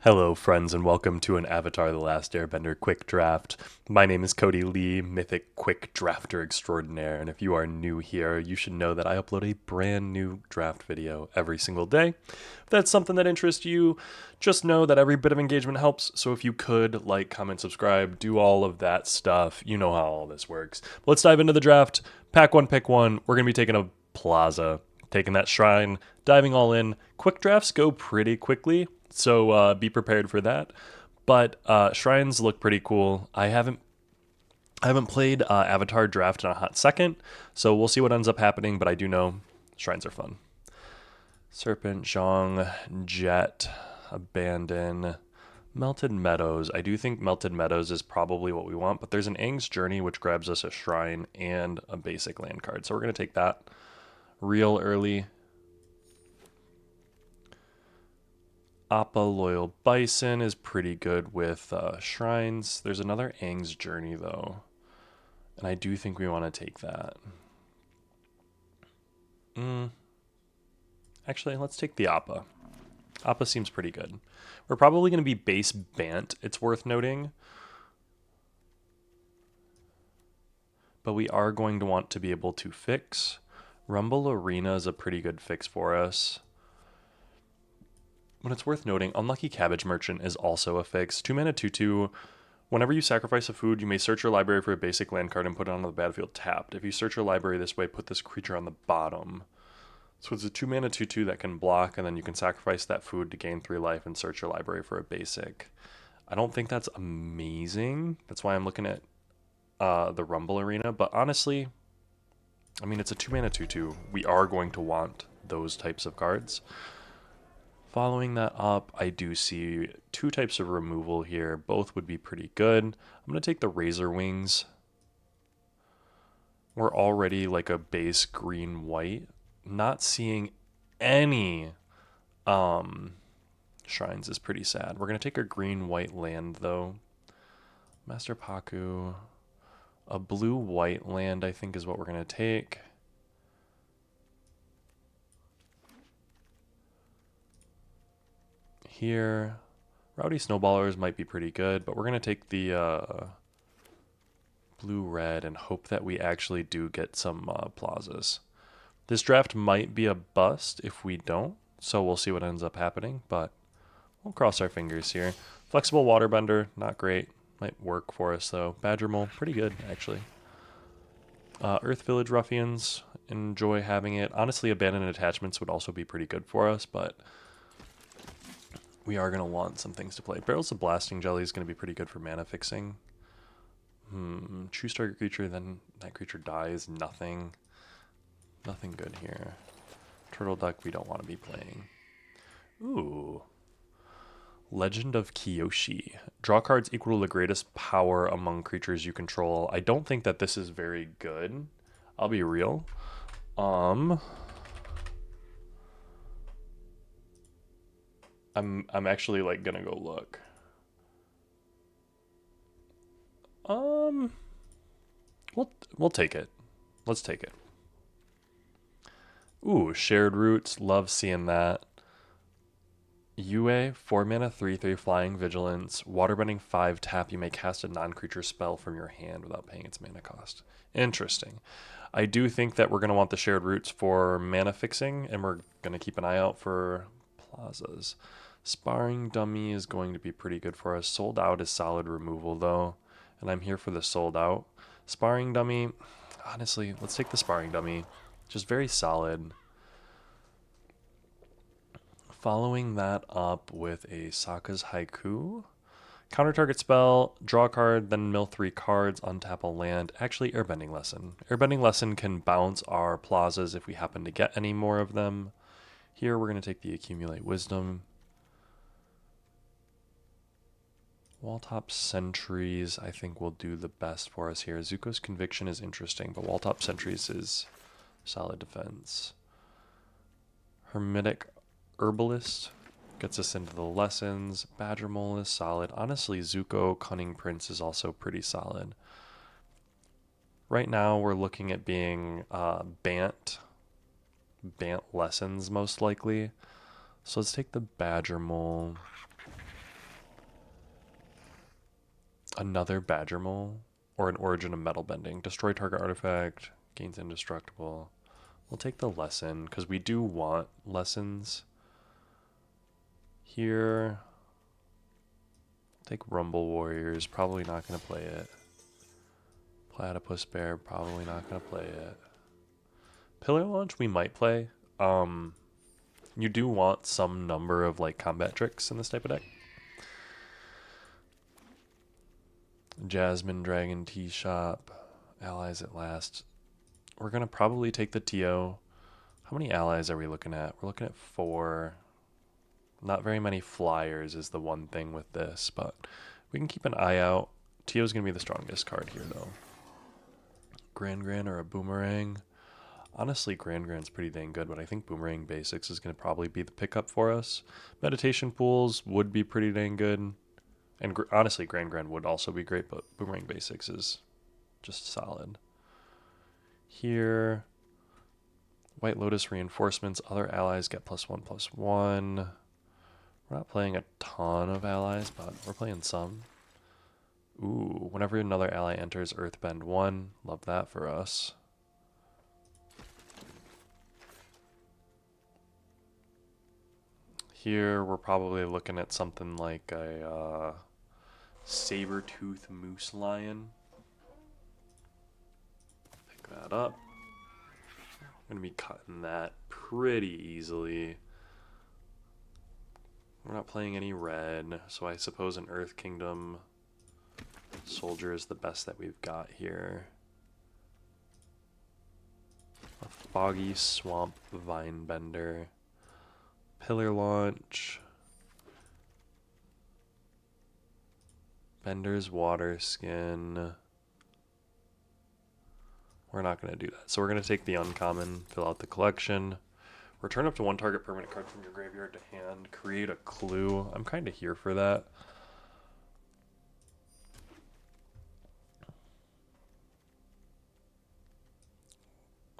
Hello, friends, and welcome to an Avatar The Last Airbender quick draft. My name is Cody Lee, Mythic Quick Drafter Extraordinaire, and if you are new here, you should know that I upload a brand new draft video every single day. If that's something that interests you, just know that every bit of engagement helps, so if you could like, comment, subscribe, do all of that stuff, you know how all this works. But let's dive into the draft. Pack one, pick one. We're going to be taking a Plaza, taking that Shrine, diving all in. Quick drafts go pretty quickly, so be prepared for that. But shrines look pretty cool. I haven't played Avatar Draft in a hot second, so we'll see what ends up happening. But I do know shrines are fun. Serpent, Zhong, Jet, Abandon, Melted Meadows. I do think Melted Meadows is probably what we want, but there's an Aang's Journey which grabs us a shrine and a basic land card, so we're gonna take that real early. Appa Loyal Bison is pretty good with shrines. There's another Aang's Journey, though. And I do think we want to take that. Actually, let's take the Appa. Appa seems pretty good. We're probably going to be base Bant, it's worth noting. But we are going to want to be able to fix. Rumble Arena is a pretty good fix for us. But it's worth noting, Unlucky Cabbage Merchant is also a fix. 2 mana 2/2. Whenever you sacrifice a food, you may search your library for a basic land card and put it onto the battlefield tapped. If you search your library this way, put this creature on the bottom. So it's a 2 mana 2/2 that can block, and then you can sacrifice that food to gain 3 life and search your library for a basic. I don't think that's amazing. That's why I'm looking at the Rumble Arena. But honestly, I mean, it's a 2 mana 2/2. We are going to want those types of cards. Following that up, I do see 2 types of removal here. Both would be pretty good. I'm going to take the Razor Wings. We're already like a base green-white. Not seeing any shrines is pretty sad. We're going to take a green-white land, though. Master Paku. A blue-white land, I think, is what we're going to take. Here, Rowdy Snowballers might be pretty good, but we're going to take the blue-red and hope that we actually do get some plazas. This draft might be a bust if we don't, so we'll see what ends up happening, but we'll cross our fingers here. Flexible Waterbender, not great. Might work for us, though. Badgermole, pretty good, actually. Earth Village Ruffians, enjoy having it. Honestly, Abandoned Attachments would also be pretty good for us, but we are going to want some things to play. Barrels of Blasting Jelly is going to be pretty good for mana fixing. Choose target creature, then that creature dies. Nothing good here. Turtle Duck we don't want to be playing. Ooh. Legend of Kiyoshi. Draw cards equal to the greatest power among creatures you control. I don't think that this is very good. I'll be real. I'm actually like gonna go look. We'll take it. Let's take it. Ooh, Shared Roots. Love seeing that. UA, 4 mana, 3/3 flying vigilance. Waterbending 5 tap. You may cast a non-creature spell from your hand without paying its mana cost. Interesting. I do think that we're going to want the Shared Roots for mana fixing, and we're going to keep an eye out for plazas. Sparring Dummy is going to be pretty good for us. Sold Out is solid removal, though, and I'm here for the Sold Out. Sparring Dummy, honestly, let's take the Sparring Dummy. Just very solid. Following that up with a Sokka's Haiku. Counter target spell, draw a card, then mill 3 cards, untap a land. Actually, Airbending Lesson. Airbending Lesson can bounce our plazas if we happen to get any more of them. Here we're going to take the Accumulate Wisdom. Walltop Sentries, I think, will do the best for us here. Zuko's Conviction is interesting, but Walltop Sentries is solid defense. Hermetic Herbalist gets us into the lessons. Badgermole is solid. Honestly, Zuko Cunning Prince is also pretty solid. Right now, we're looking at being Bant lessons, most likely. So let's take the Badgermole. Another Badgermole or an Origin of Metal Bending. Destroy target artifact, gains indestructible. We'll take the lesson because we do want lessons here. Take Rumble Warriors, probably not going to play it. Platypus Bear, probably not going to play it. Pillar Launch, we might play. You do want some number of like combat tricks in this type of deck. Jasmine Dragon Tea Shop, allies at last. We're going to probably take the TO. How many allies are we looking at? We're looking at 4. Not very many flyers is the one thing with this, but we can keep an eye out. TO is going to be the strongest card here, though. Grand or a Boomerang. Honestly, Grand's pretty dang good, but I think Boomerang Basics is going to probably be the pickup for us. Meditation Pools would be pretty dang good. And honestly, Grand would also be great, but Boomerang Basics is just solid. Here, White Lotus Reinforcements. Other allies get +1/+1. We're not playing a ton of allies, but we're playing some. Ooh, whenever another ally enters Earthbend 1. Love that for us. Here, we're probably looking at something like a Saber-tooth Moose Lion. Pick that up. I'm going to be cutting that pretty easily. We're not playing any red, so I suppose an Earth Kingdom Soldier is the best that we've got here. A Foggy Swamp Vinebender. Pillar Launch. Bender's Water Skin. We're not going to do that. So we're going to take the uncommon, fill out the collection. Return up to 1 target permanent card from your graveyard to hand. Create a clue. I'm kind of here for that.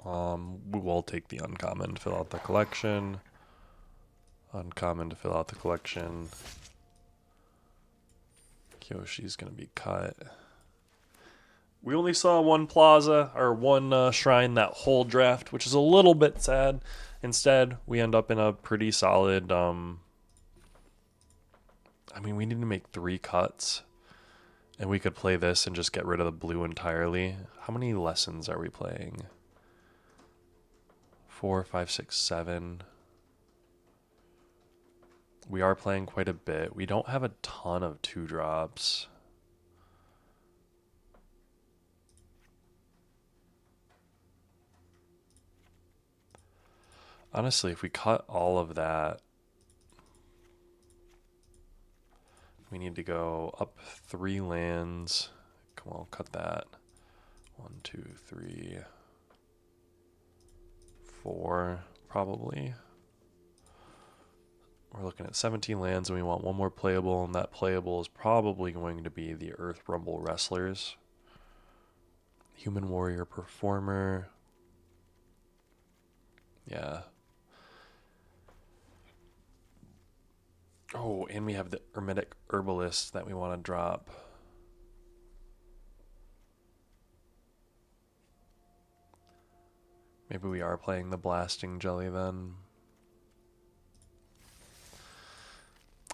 We will take the uncommon, fill out the collection. Uncommon to fill out the collection. Kyoshi's going to be cut. We only saw one plaza, or one shrine that whole draft, which is a little bit sad. Instead, we end up in a pretty solid, I mean, we need to make 3 cuts. And we could play this and just get rid of the blue entirely. How many lessons are we playing? 4, 5, 6, 7. We are playing quite a bit. We don't have a ton of 2-drops. Honestly, if we cut all of that, we need to go up 3 lands. Come on, cut that. 1, 2, 3, 4, probably. We're looking at 17 lands, and we want 1 more playable, and that playable is probably going to be the Earth Rumble Wrestlers. Human Warrior Performer. Yeah. Oh, and we have the Hermetic Herbalist that we want to drop. Maybe we are playing the Blasting Jelly then.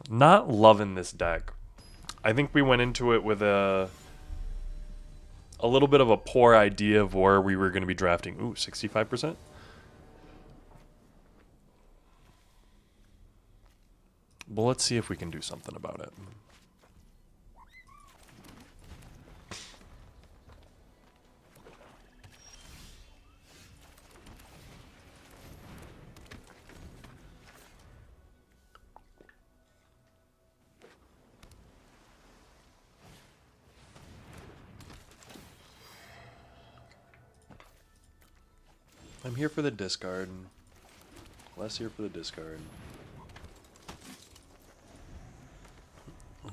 Not loving this deck. I think we went into it with a little bit of a poor idea of where we were going to be drafting. Ooh, 65%? Well, let's see if we can do something about it. I'm here for the discard. Less here for the discard.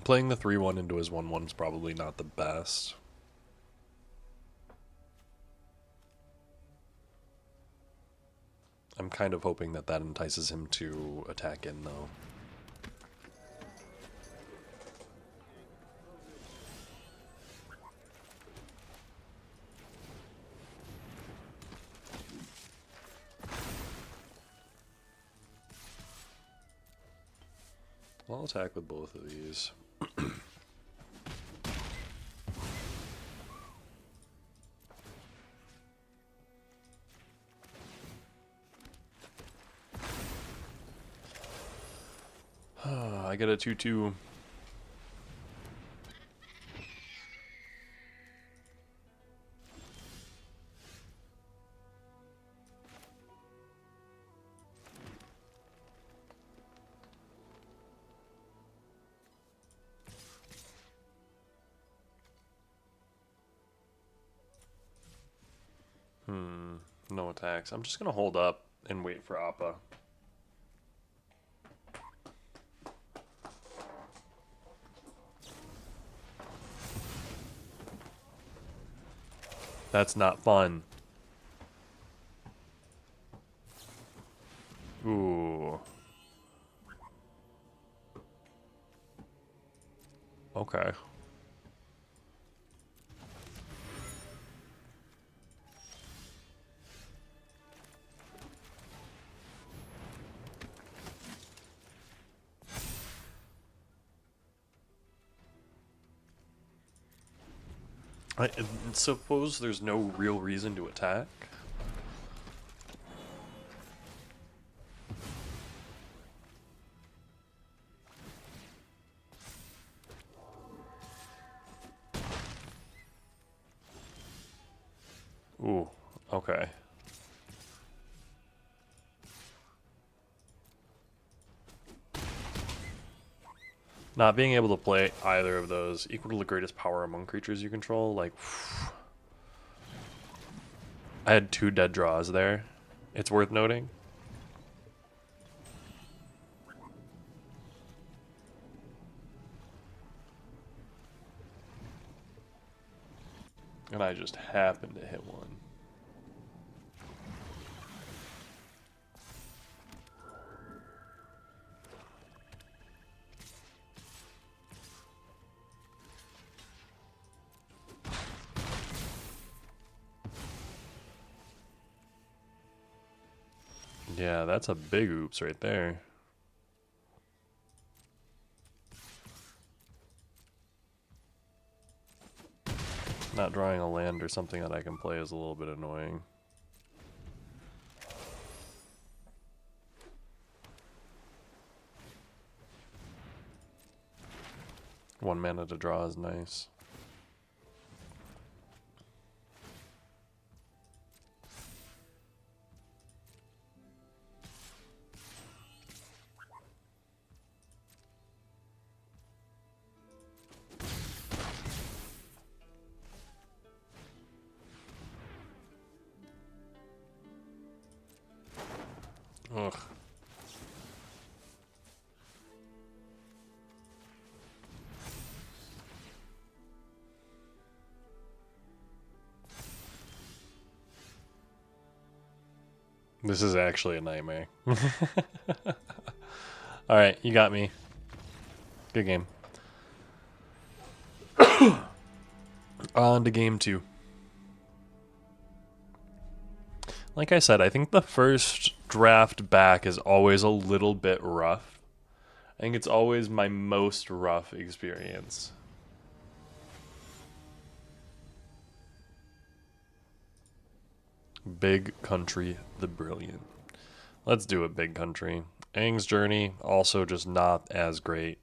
Playing the 3-1 into his 1/1 is probably not the best. I'm kind of hoping that that entices him to attack in, though. I'll attack with both of these. I get a 2/2. No attacks. I'm just gonna hold up and wait for Appa. That's not fun. Ooh. Okay. I suppose there's no real reason to attack. Ooh, okay. Not being able to play either of those equal to the greatest power among creatures you control, like... I had 2 dead draws there. It's worth noting. And I just happened to hit one. Yeah, that's a big oops right there. Not drawing a land or something that I can play is a little bit annoying. One mana to draw is nice. Ugh. This is actually a nightmare. Alright, you got me. Good game. On to game 2. Like I said, I think the first draft back is always a little bit rough. I think it's always my most rough experience. Big Country the Brilliant. Let's do a Big Country. Aang's Journey, also just not as great.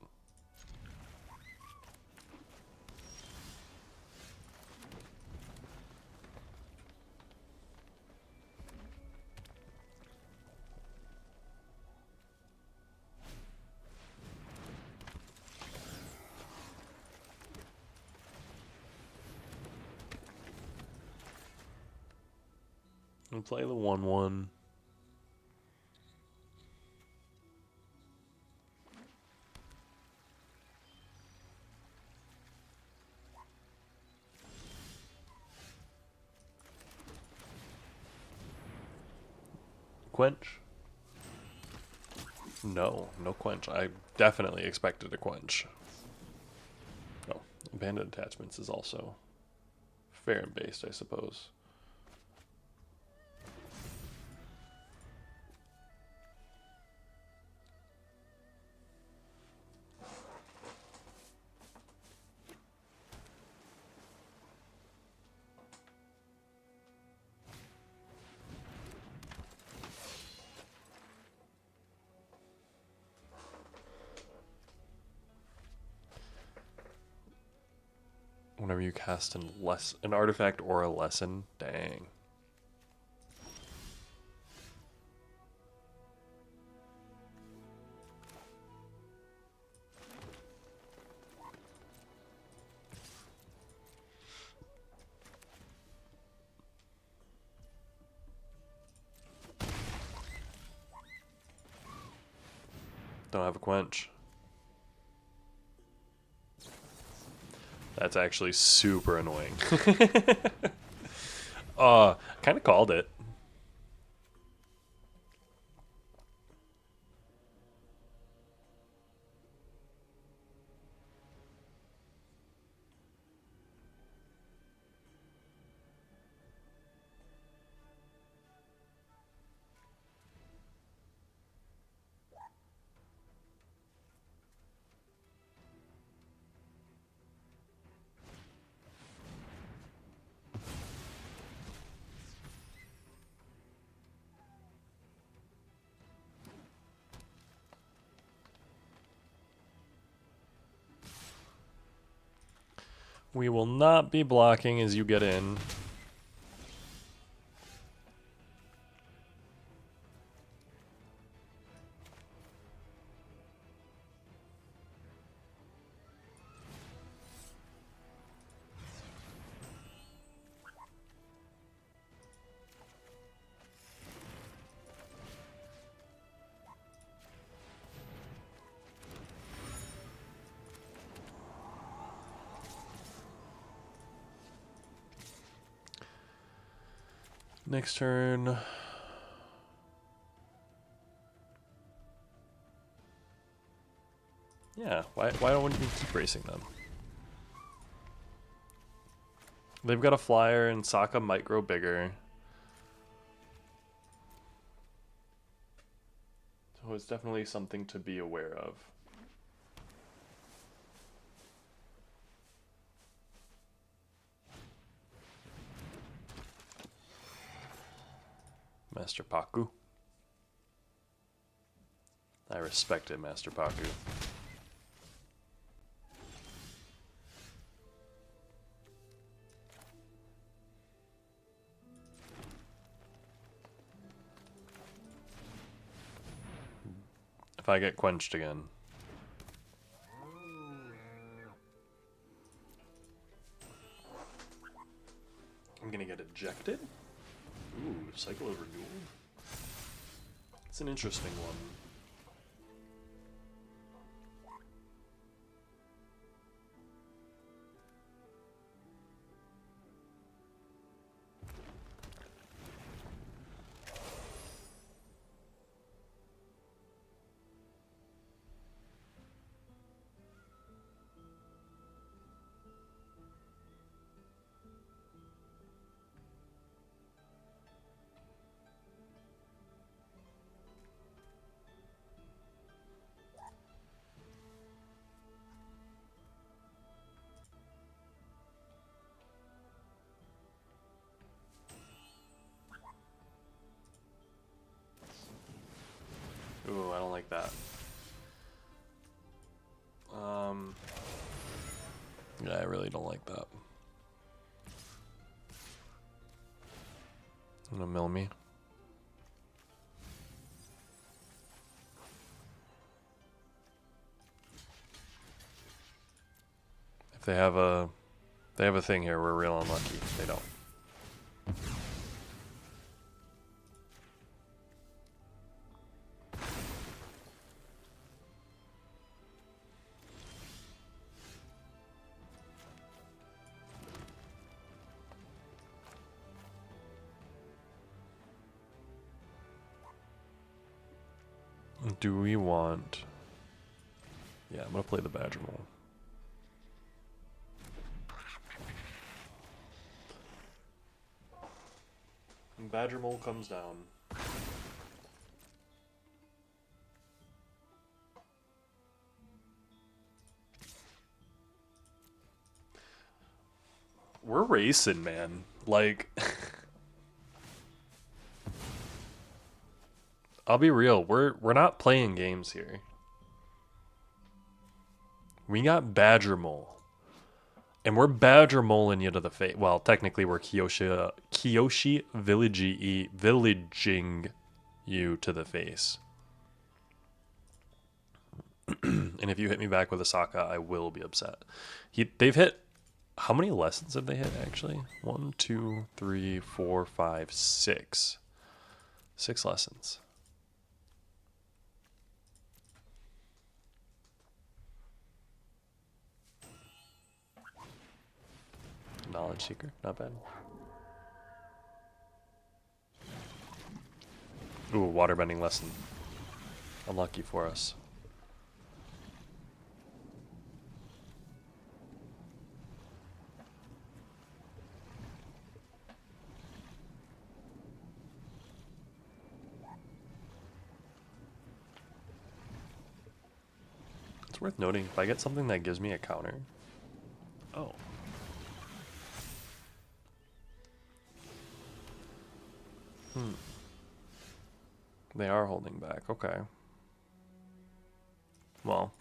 And play the 1/1. Quench? No, no quench. I definitely expected a quench. Oh, abandoned attachments is also fair and based, I suppose. Whenever you cast an artifact or a lesson. Dang. Don't have a quench. That's actually super annoying. Kind of called it. We will not be blocking as you get in. Next turn. Yeah, why don't we keep racing them? They've got a flyer and Sokka might grow bigger. So it's definitely something to be aware of. Master Paku. I respect it, Master Paku. If I get quenched again. I'm gonna get ejected? Ooh, cycle of renewal? It's an interesting one. Ooh, I don't like that. Yeah, I really don't like that. Gonna mill me. If they have a thing here, we're real unlucky. They don't. Do we want... Yeah, I'm gonna play the Badgermole. And Badgermole comes down. We're racing, man. Like... I'll be real, we're not playing games here. We got Badgermole. And we're Badgermoling you to the face. Well, technically we're villaging you to the face. And if you hit me back with a Sokka, I will be upset. They've hit... How many lessons have they hit, actually? 1, 2, 3, 4, 5, 6. 6 lessons. Knowledge Seeker, not bad. Ooh, waterbending lesson. Unlucky for us. It's worth noting, if I get something that gives me a counter... Oh. They are holding back, okay. Well.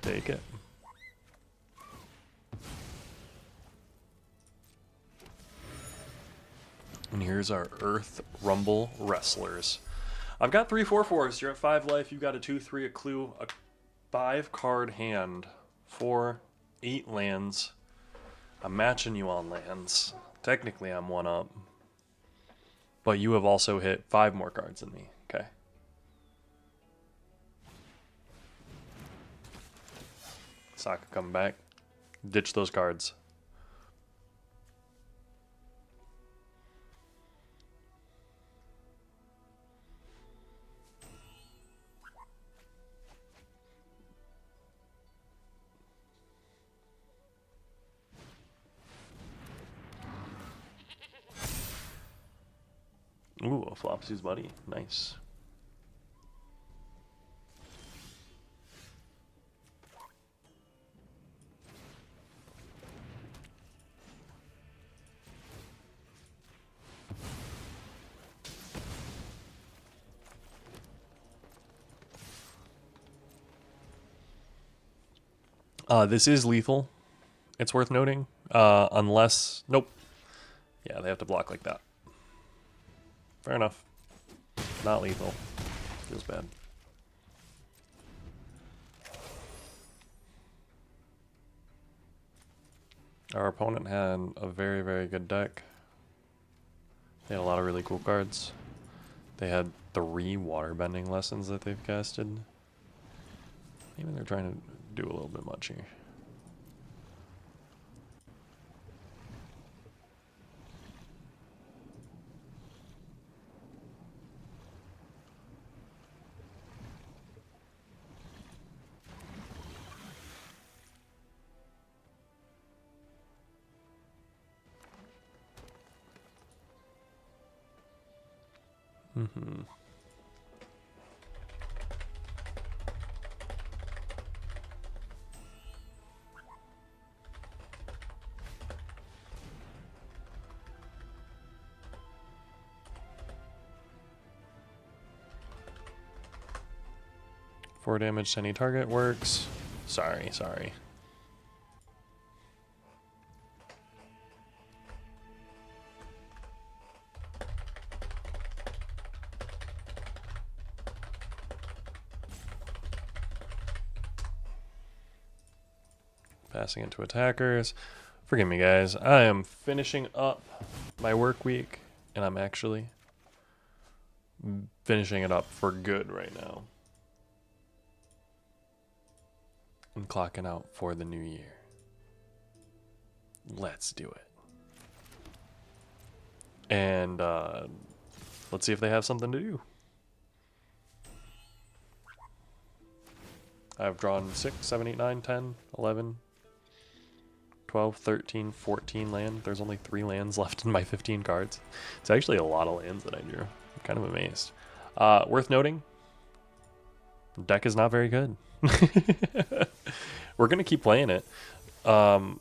Take it. And here's our Earth Rumble Wrestlers. I've got 3 4/4s. You're at 5 life. You've got a 2 3, a clue, a 5 card hand, 4, 8 lands. I'm matching you on lands. Technically, I'm 1 up. But you have also hit 5 more cards than me. Okay. Sokka coming back. Ditch those cards. Ooh, a Flopsy's buddy. Nice. This is lethal. It's worth noting. Unless... Nope. Yeah, they have to block like that. Fair enough. Not lethal. Feels bad. Our opponent had a very, very good deck. They had a lot of really cool cards. They had 3 waterbending lessons that they've casted. Maybe they're trying to do a little bit much here. Mm-hmm. Four damage to any target works. Sorry. Passing it to attackers. Forgive me, guys. I am finishing up my work week, and I'm actually finishing it up for good right now. I'm clocking out for the new year. Let's do it. And let's see if they have something to do. I've drawn 6, 7, 8, 9, 10, 11, 12, 13, 14 land. There's only 3 lands left in my 15 cards. It's actually a lot of lands that I drew. I'm kind of amazed. Worth noting, Deck is not very good. We're going to keep playing it. And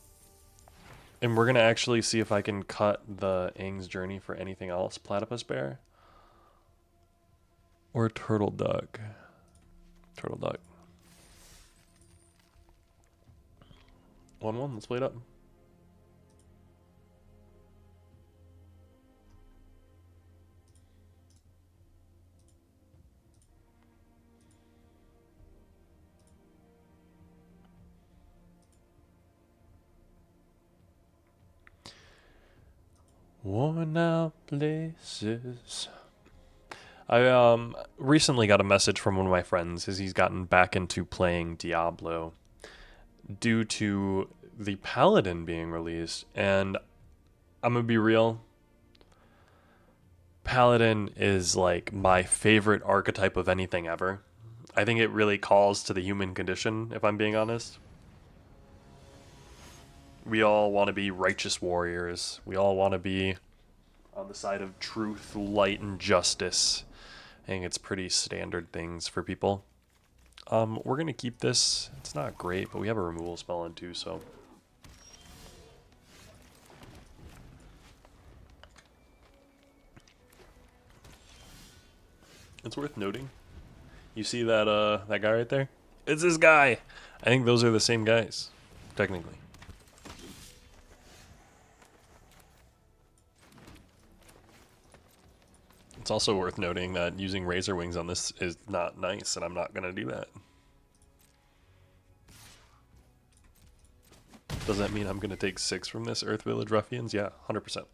we're going to actually see if I can cut the Aang's Journey for anything else. Platypus Bear. Or Turtle Duck. Turtle Duck. 1-1, let's play it up. Worn out places. I recently got a message from one of my friends as he's gotten back into playing Diablo due to the Paladin being released, and I'm gonna be real. Paladin is like my favorite archetype of anything ever. I think it really calls to the human condition, if I'm being honest. We all want to be righteous warriors. We all want to be on the side of truth, light, and justice. I think it's pretty standard things for people. We're going to keep this. It's not great, but we have a removal spell in too, so. It's worth noting. You see that that guy right there? It's this guy! I think those are the same guys, technically. It's also worth noting that using Razor Wings on this is not nice, and I'm not going to do that. Does that mean I'm going to take 6 from this Earth Village Ruffians? Yeah, 100%.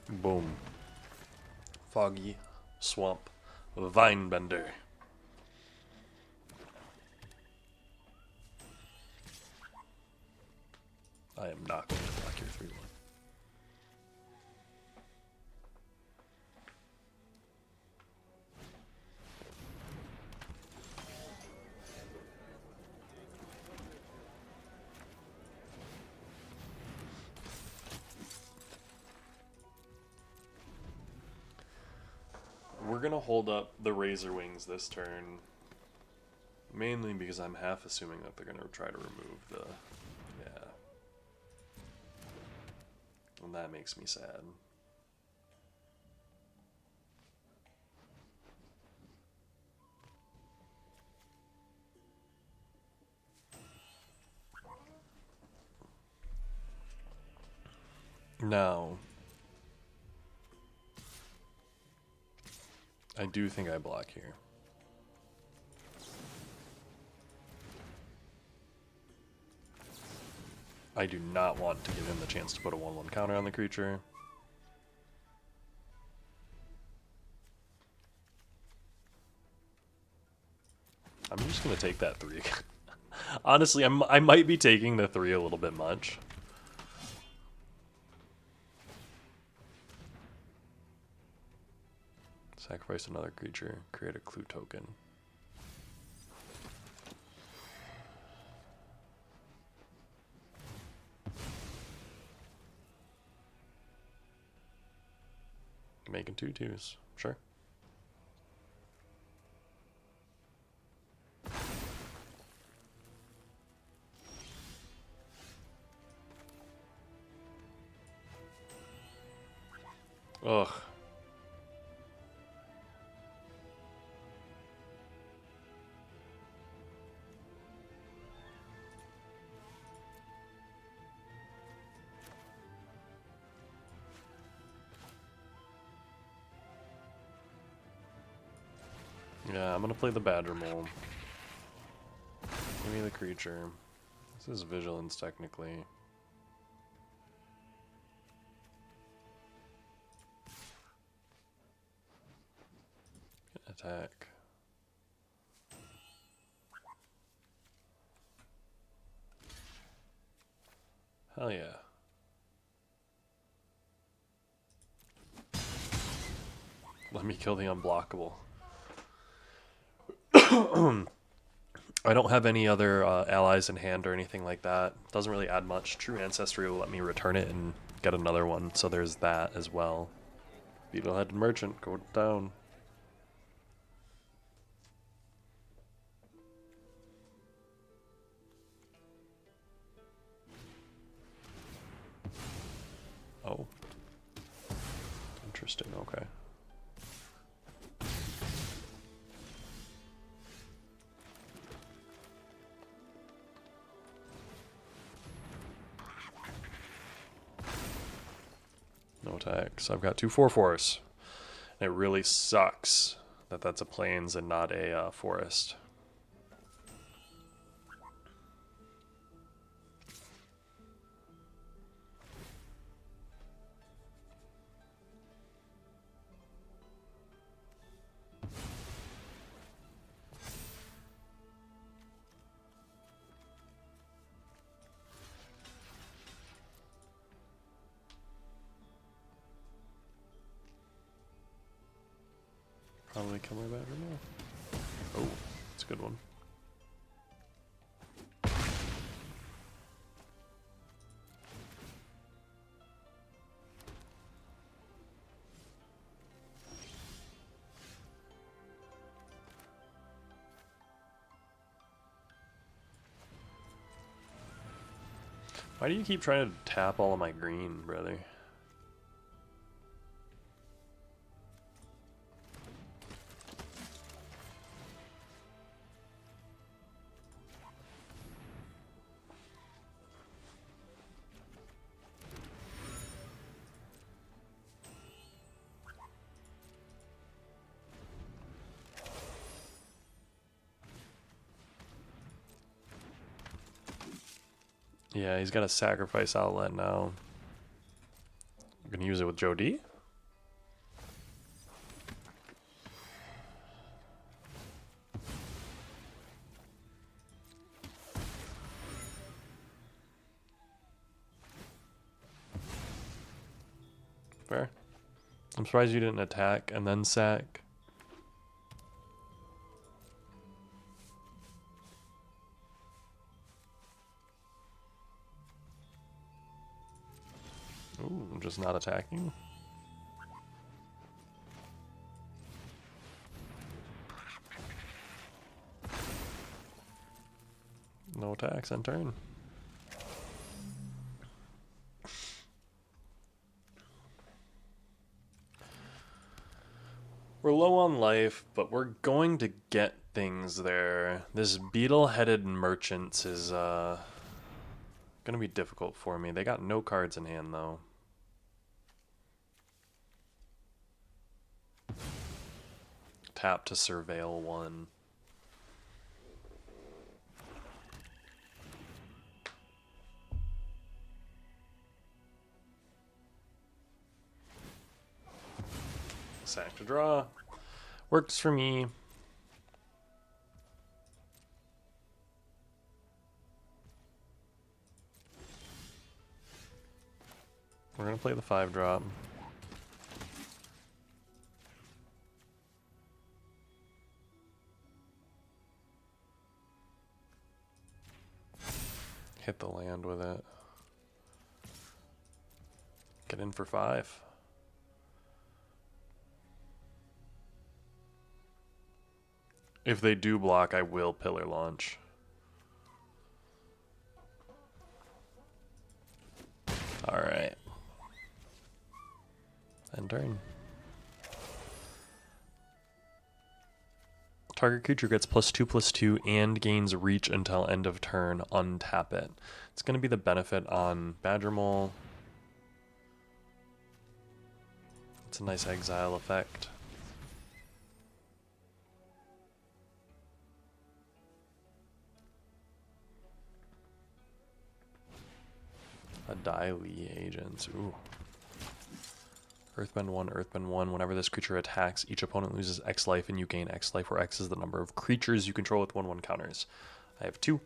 Boom. Foggy Swamp Vinebender. I am not going to block your 3-1. We're going to hold up the Razor Wings this turn, mainly because I'm half assuming that they're going to try to remove the... Yeah. And that makes me sad. Now, I do think I block here. I do not want to give him the chance to put a 1/1 counter on the creature. I'm just going to take that 3. Honestly, I might be taking the 3 a little bit much. Sacrifice another creature, create a clue token. Making 2/2s, sure. Ugh. Yeah, I'm gonna play the Badgermole. Give me the creature. This is Vigilance, technically. Attack. Hell yeah. Let me kill the unblockable. I don't have any other allies in hand or anything like that. Doesn't really add much. True Ancestry will let me return it and get another one, so there's that as well. Beetlehead Merchant, go down. Oh. Interesting, okay. No attacks. I've got 2 4/4s. It really sucks that that's a plains and not a forest. Probably kill my Badgermole. Oh, that's a good one. Why do you keep trying to tap all of my green, brother? Yeah, he's got a sacrifice outlet now. I'm gonna use it with Joe D. Fair. I'm surprised you didn't attack and then sack. Ooh, I'm just not attacking. No attacks on turn. We're low on life, but we're going to get things there. This beetle-headed merchants is gonna be difficult for me. They got no cards in hand though. Tap to surveil 1. Sack to draw. Works for me. We're gonna play the 5-drop. Hit the land with it. Get in for 5. If they do block, I will pillar launch. Alright. End turn. Target creature gets +2/+2 and gains reach until end of turn. Untap it. It's going to be the benefit on Badgermole. It's a nice exile effect. A Dai-Li agent. Ooh. Earthbend 1, Earthbend 1. Whenever this creature attacks, each opponent loses X life and you gain X life, where X is the number of creatures you control with 1/1 counters. I have 2.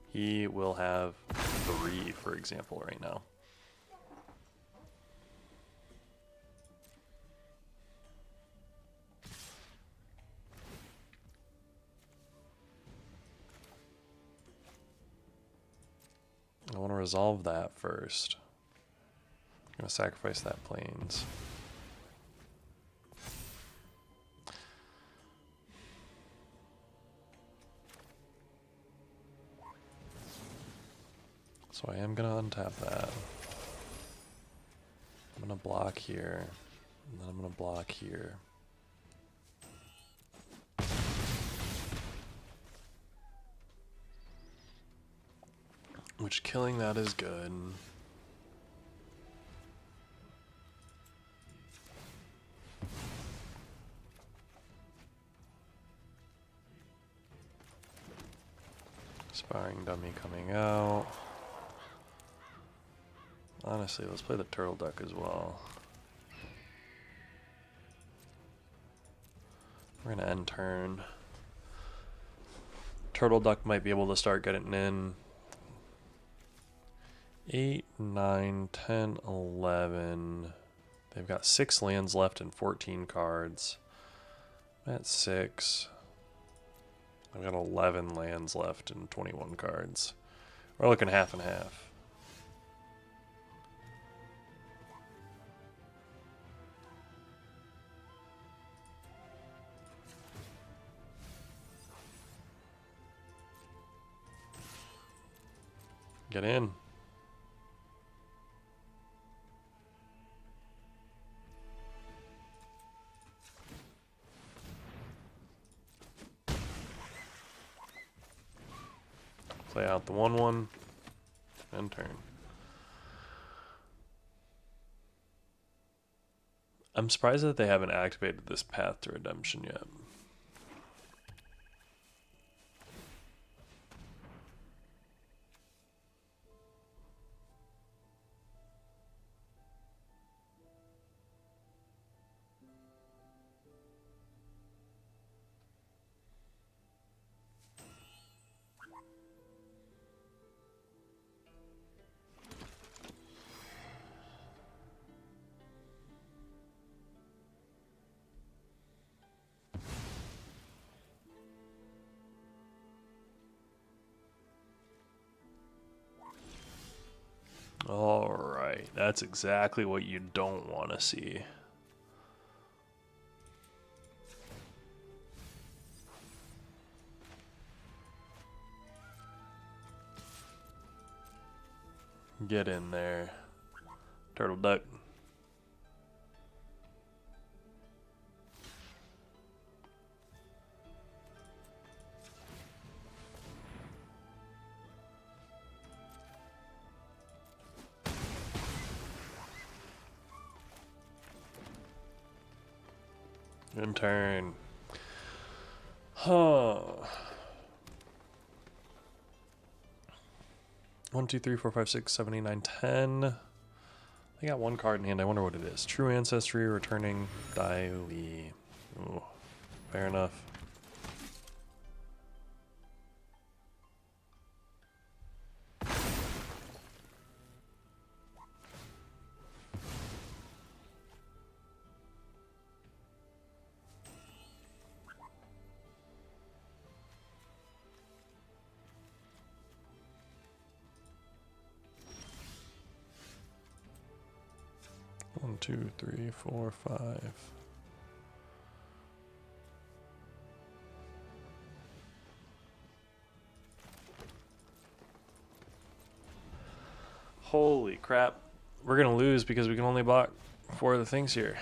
He will have 3, for example, right now. I want to resolve that first. I'm going to sacrifice that plains. So I am going to untap that. I'm going to block here. And then I'm going to block here. Which killing that is good. Sparring dummy coming out. Honestly, let's play the turtle duck as well. We're gonna end turn. Turtle duck might be able to start getting in. 8, 9, 10, 11. They've got 6 lands left and 14 cards. That's 6. I've got 11 lands left and 21 cards. We're looking half and half. Get in. Play out the 1/1 and turn. I'm surprised that they haven't activated this Path to Redemption yet. Alright, that's exactly what you don't want to see. Get in there, turtle duck. In turn. Huh. 1, 2, 3, 4, 5, 6, 7, 8, 9, 10. I got 1 card in hand. I wonder what it is. True Ancestry, returning Daily. Ooh, fair enough. One, 2, 3, 4, 5. Holy crap. We're going to lose because we can only block 4 of the things here.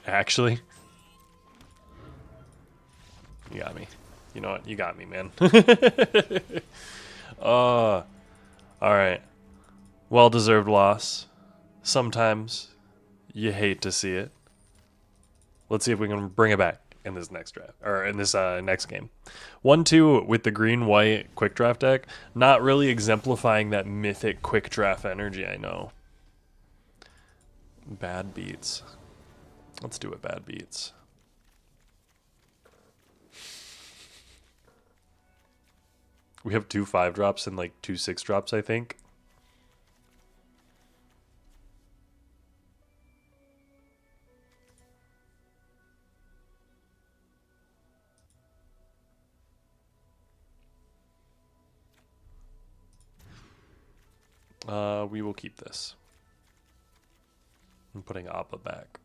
Actually, you got me. You know what? You got me, man. All right. Well-deserved loss. Sometimes you hate to see it. Let's see if we can bring it back in this next draft, or in this next game. 1-2 with the green-white quick draft deck. Not really exemplifying that mythic quick draft energy, I know. Bad beats. Let's do it, bad beats. We have 2 5-drops and like 2 6-drops, I think. We will keep this. I'm putting Appa back.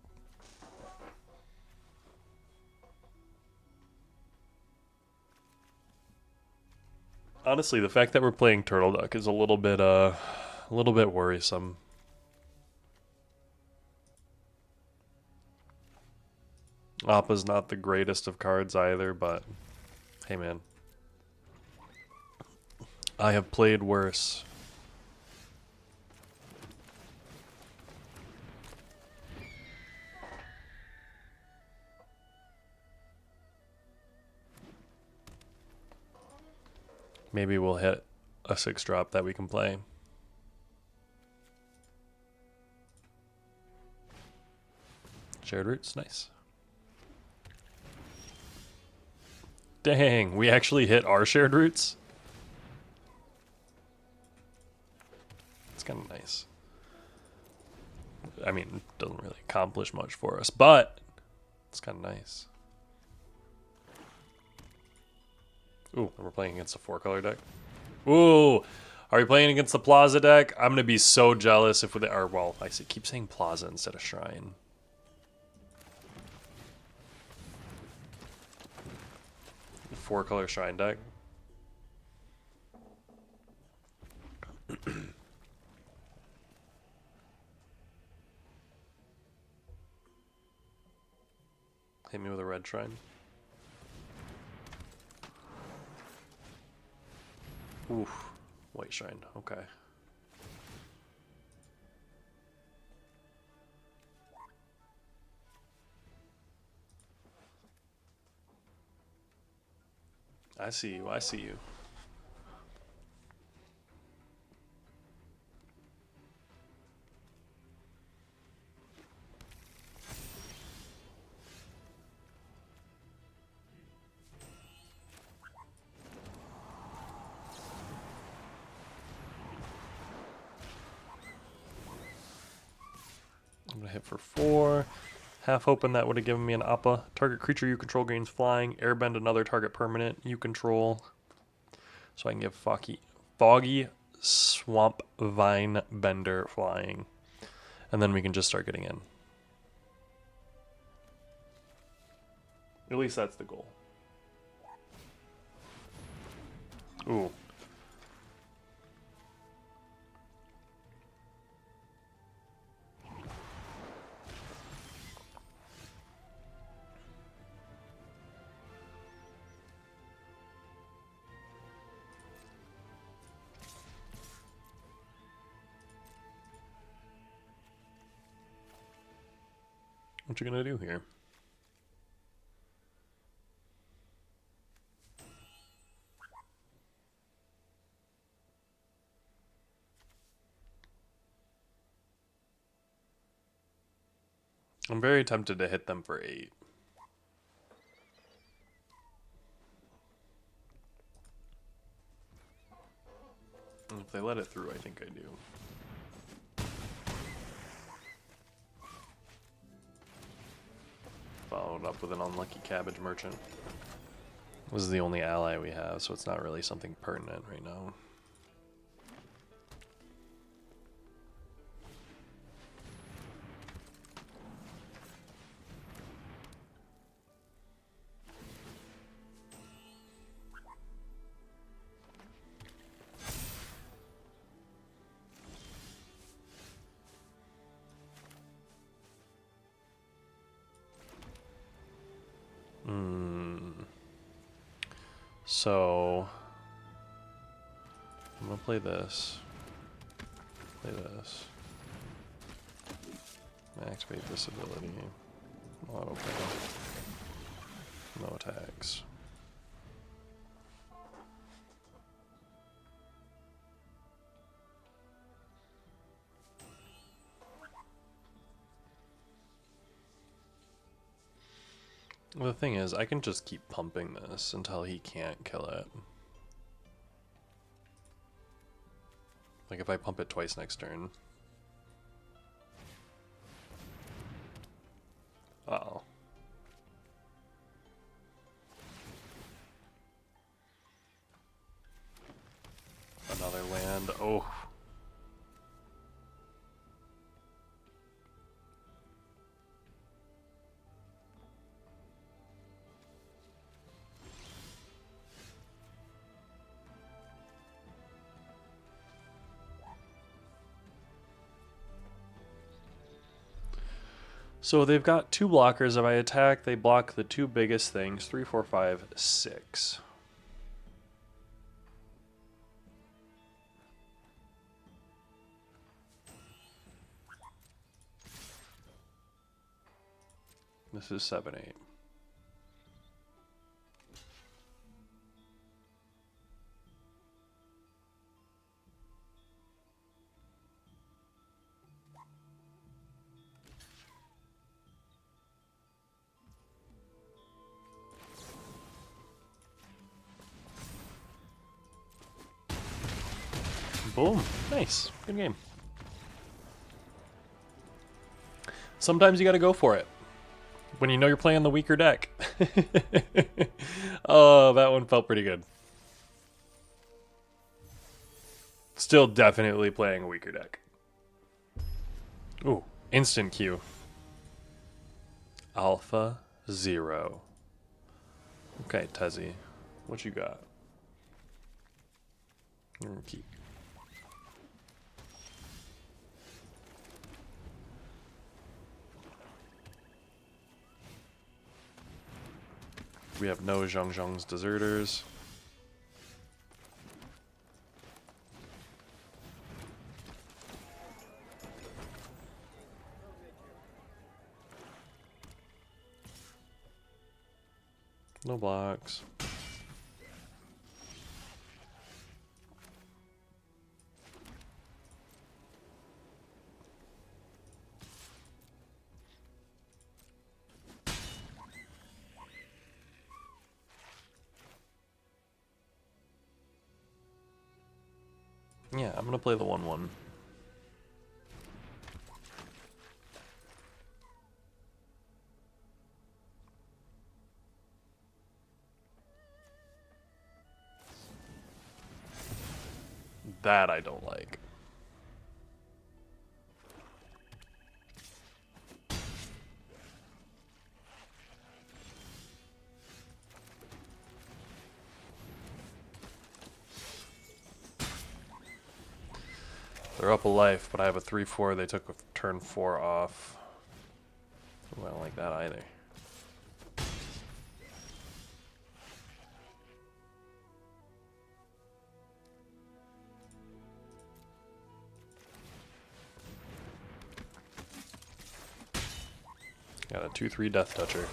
Honestly, the fact that we're playing Turtle Duck is a little bit worrisome. Appa's not the greatest of cards either, but hey man. I have played worse. Maybe we'll hit a 6-drop that we can play. Shared roots, nice. Dang, we actually hit our shared roots? It's kind of nice. I mean, it doesn't really accomplish much for us, but it's kind of nice. Ooh, and we're playing against a 4-color deck. Ooh, are we playing against the Plaza deck? I'm going to be so jealous if we are. Well, I keep saying Plaza instead of Shrine. Four-color Shrine deck. Hit me with a red Shrine. Oof, white Shrine, okay. I see you, I see you. I'm gonna hit for 4. Half hoping that would have given me an Appa. Target creature you control gains flying. Airbend another target permanent you control. So I can give Foggy Swamp Vine Bender flying. And then we can just start getting in. At least that's the goal. Ooh. What you gonna do here? I'm very tempted to hit them for 8. And if they let it through, I think I do. Followed up with an unlucky cabbage merchant. This is the only ally we have, so it's not really something pertinent right now. So I'm gonna play this. Play this. Activate this ability. Auto play. No attacks. The thing is, I can just keep pumping this until he can't kill it. Like if I pump it twice next turn. Uh-oh. Another land. Oh. So they've got 2 blockers. If I attack, they block the 2 biggest things. 3, 4, 5, 6. This is 7, 8. Boom. Nice. Good game. Sometimes you gotta go for it. When you know you're playing the weaker deck. Oh, that one felt pretty good. Still definitely playing a weaker deck. Ooh, instant Q. Alpha 0. Okay, Tezzy. What you got? Keep. We have no Zhongzhong's Deserters. No blocks. Yeah, I'm gonna play the 1/1. That I don't like. They're up a life, but I have a 3/4. They took a turn 4 off. Ooh, I don't like that either. Got a 2/3 Death Toucher.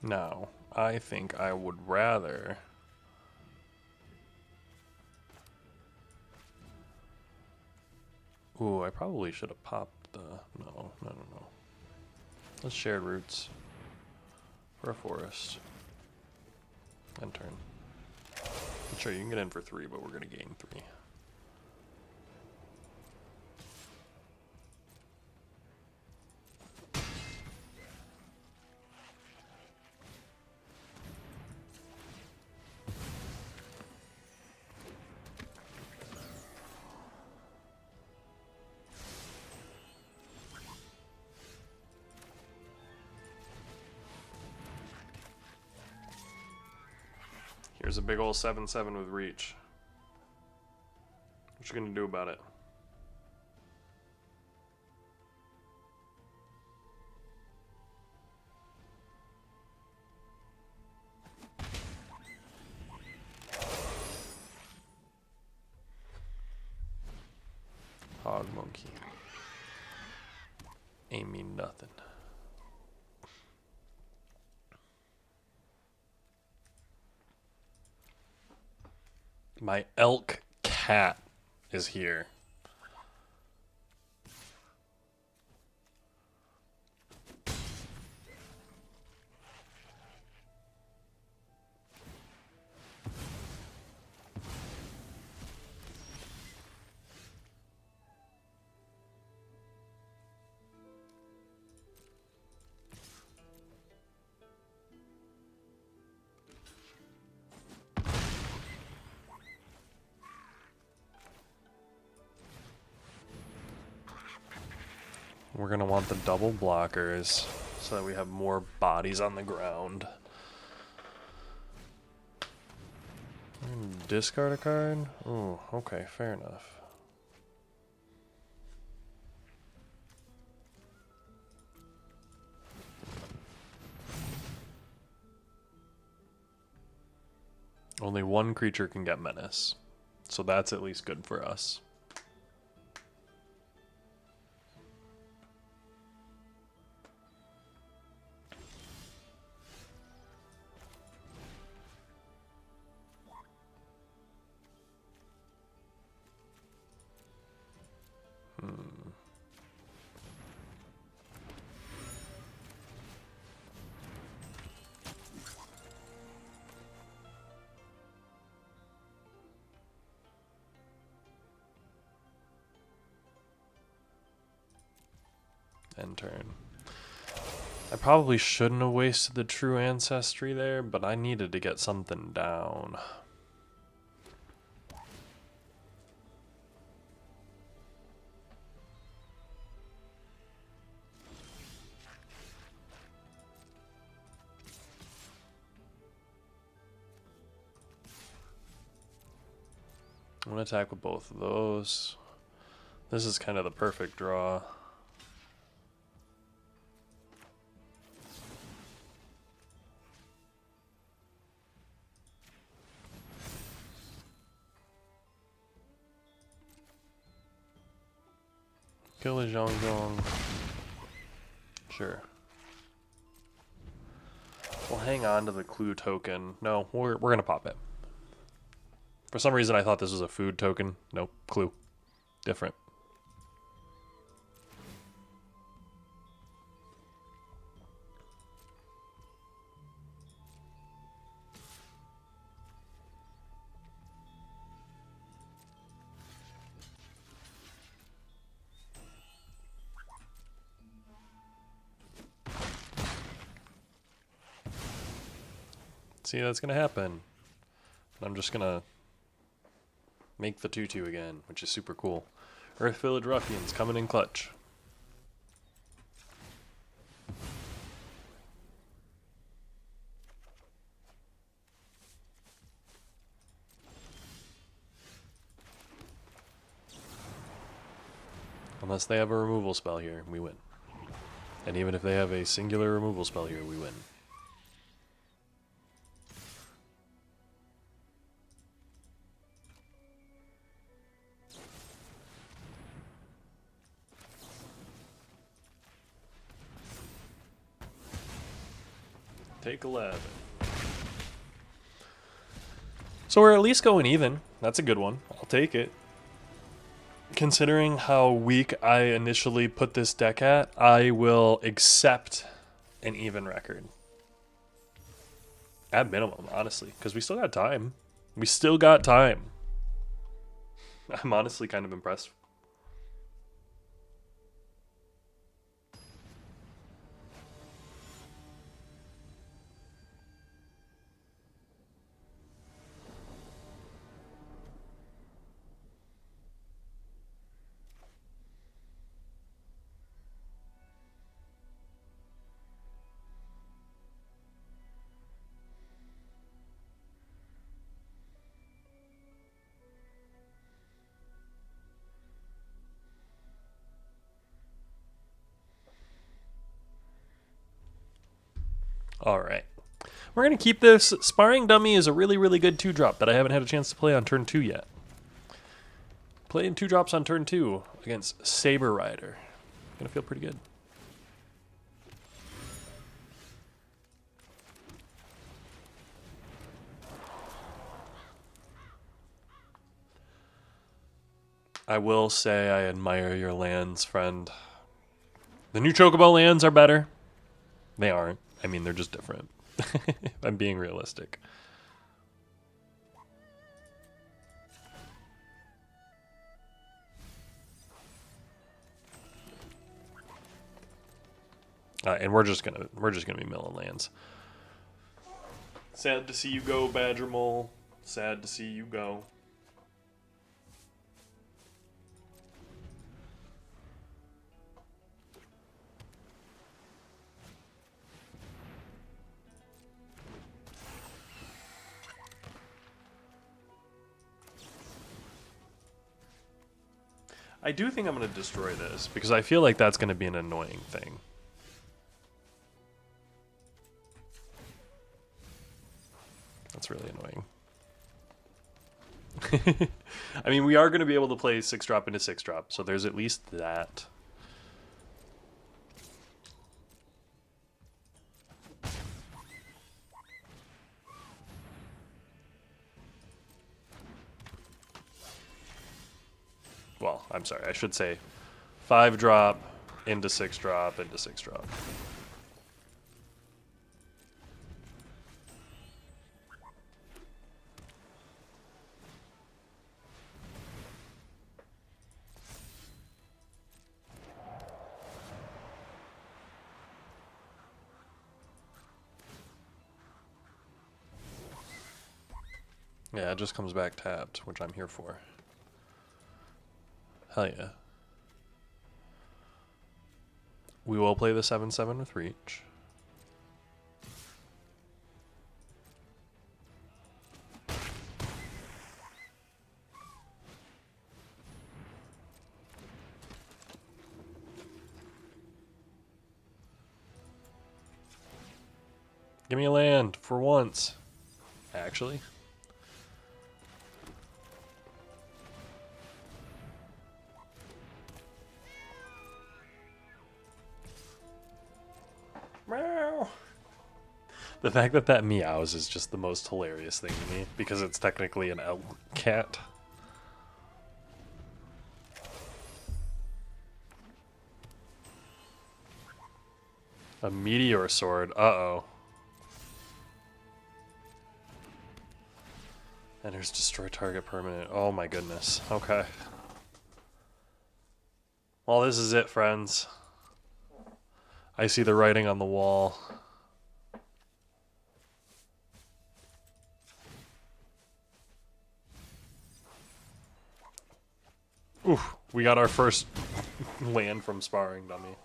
Now, I think I would rather... Ooh, I probably should have popped the... No. Let's shared roots for a forest. End turn. Sure, you can get in for 3, but we're going to gain 3. Here's a big ol' 7/7 with reach. What you gonna do about it? monkey. Ain't mean nothing. My elk cat is here. We're going to want the double blockers so that we have more bodies on the ground. Discard a card? Oh, okay, fair enough. Only one creature can get menace, so that's at least good for us. End turn. I probably shouldn't have wasted the true ancestry there, but I needed to get something down. I'm going to attack with both of those. This is kind of the perfect draw. Kill a Zhong. Sure. We'll hang on to the clue token. No, we're gonna pop it. For some reason I thought this was a food token. Nope, clue. Different. See, that's gonna happen. I'm just gonna make the 2/2 again, which is super cool. Earth Village Ruffians coming in clutch. Unless they have a removal spell here, we win. And even if they have a singular removal spell here, we win. Take 11. So we're at least going even. That's a good one. I'll take it. Considering how weak I initially put this deck at, I will accept an even record. At minimum, honestly, because we still got time. We still got time. I'm honestly kind of impressed. All right. We're going to keep this. Sparring Dummy is a really, really good 2-drop that I haven't had a chance to play on turn 2 yet. Playing 2 drops on turn 2 against Saber Rider. Gonna feel pretty good. I will say I admire your lands, friend. The new Chocobo lands are better. They aren't. I mean, they're just different. I'm being realistic. And we're just gonna be milling lands. Sad to see you go, Badgermole. Sad to see you go. I do think I'm going to destroy this, because I feel like that's going to be an annoying thing. That's really annoying. I mean, we are going to be able to play 6-drop into 6-drop, so there's at least that. Well, I'm sorry, I should say 5-drop into 6-drop into 6-drop. Yeah, it just comes back tapped, which I'm here for. Hell yeah. We will play the 7/7 with reach. Give me a land for once. Actually. Meow. The fact that that meows is just the most hilarious thing to me, because it's technically an elk cat. A meteor sword. Uh-oh. Enters destroy target permanent. Oh my goodness. Okay. Well, this is it, friends. I see the writing on the wall. Oof, we got our first land from Sparring Dummy.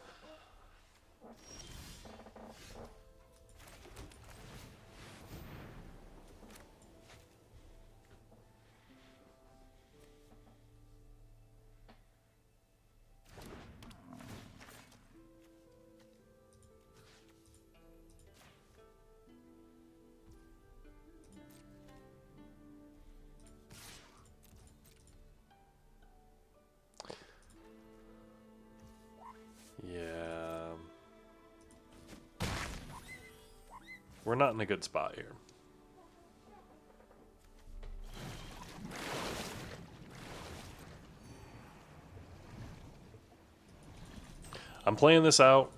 Yeah. We're not in a good spot here. I'm playing this out,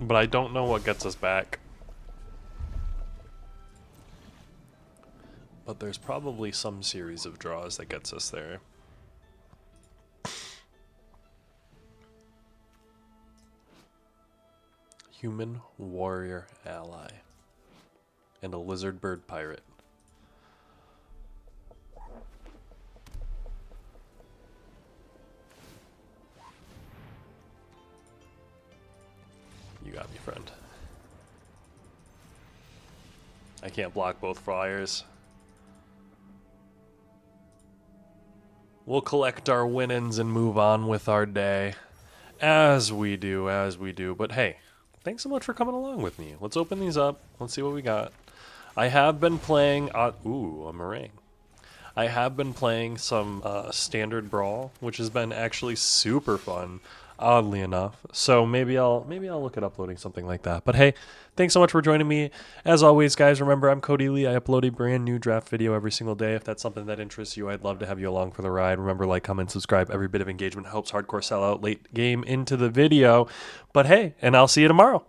but I don't know what gets us back. But there's probably some series of draws that gets us there. Human warrior ally. And a lizard bird pirate. You got me, friend. I can't block both flyers. We'll collect our winnings and move on with our day. As we do, as we do. But hey, thanks so much for coming along with me. Let's open these up. Let's see what we got. I have been playing... ooh, a meringue. I have been playing some standard brawl, which has been actually super fun, oddly enough. So maybe I'll look at uploading something like that. But hey, thanks so much for joining me. As always, guys, remember I'm Cody Lee. I upload a brand new draft video every single day. If that's something that interests you, I'd love to have you along for the ride. Remember, like, comment, subscribe. Every bit of engagement helps hardcore sell out late game into the video. But hey, and I'll see you tomorrow.